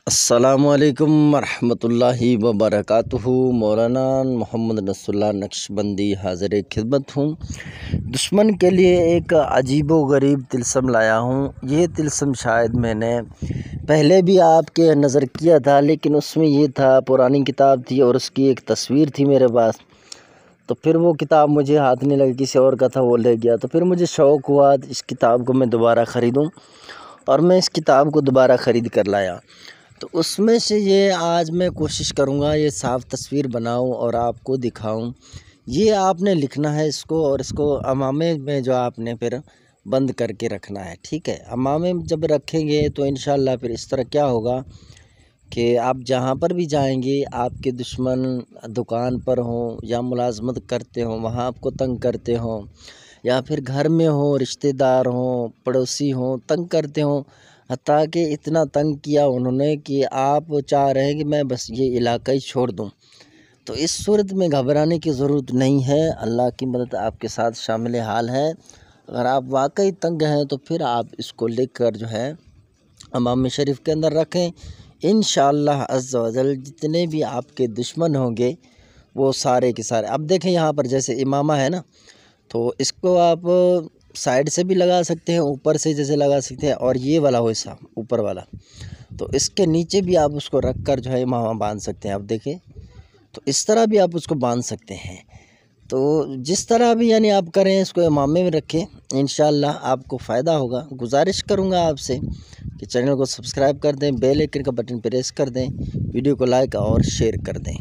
अस्सलामुअलैकुम वरहमतुल्लाहि वबरकातुहू। मौलाना मोहम्मद नसरुल्लाह नक्शबंदी हाज़िर खिदमत हूँ। दुश्मन के लिए एक अजीबो गरीब तिलस्म लाया हूँ। ये तिलस्म शायद मैंने पहले भी आपके नज़र किया था, लेकिन उसमें ये था, पुरानी किताब थी और उसकी एक तस्वीर थी मेरे पास। तो फिर वो किताब मुझे हाथ नहीं लगी, किसी और का था, वो ले गया। तो फिर मुझे शौक़ हुआ इस किताब को मैं दोबारा ख़रीदूँ, और मैं इस किताब को दोबारा ख़रीद कर लाया। तो उसमें से ये आज मैं कोशिश करूँगा ये साफ़ तस्वीर बनाऊँ और आपको दिखाऊँ। ये आपने लिखना है इसको, और इसको अमामे में जो आपने फिर बंद करके रखना है, ठीक है। अमामे में जब रखेंगे तो इंशाअल्लाह फिर इस तरह क्या होगा कि आप जहाँ पर भी जाएंगे, आपके दुश्मन दुकान पर हों या मुलाजमत करते हों, वहाँ आपको तंग करते हों, या फिर घर में हो, रिश्तेदार हों, पड़ोसी हों, तंग करते हों, हत्ता कि इतना तंग किया उन्होंने कि आप चाह रहे हैं कि मैं बस ये इलाका ही छोड़ दूं। तो इस सूरत में घबराने की ज़रूरत नहीं है। अल्लाह की मदद आपके साथ शामिल हाल है। अगर आप वाकई तंग हैं तो फिर आप इसको लेकर जो है इमाम शरीफ के अंदर रखें। इंशाअल्लाह अज़्ज़ व जल जितने भी आपके दुश्मन होंगे वो सारे के सारे, अब देखें यहाँ पर जैसे इमामा है ना, तो इसको आप साइड से भी लगा सकते हैं, ऊपर से जैसे लगा सकते हैं, और ये वाला हो ऐसा ऊपर वाला, तो इसके नीचे भी आप उसको रख कर जो है इमामा बांध सकते हैं। आप देखें तो इस तरह भी आप उसको बांध सकते हैं। तो जिस तरह भी यानी आप करें, इसको इमामे में रखें, इंशाअल्लाह आपको फ़ायदा होगा। गुजारिश करूँगा आपसे कि चैनल को सब्सक्राइब कर दें, बेल आइकन का बटन प्रेस कर दें, वीडियो को लाइक और शेयर कर दें।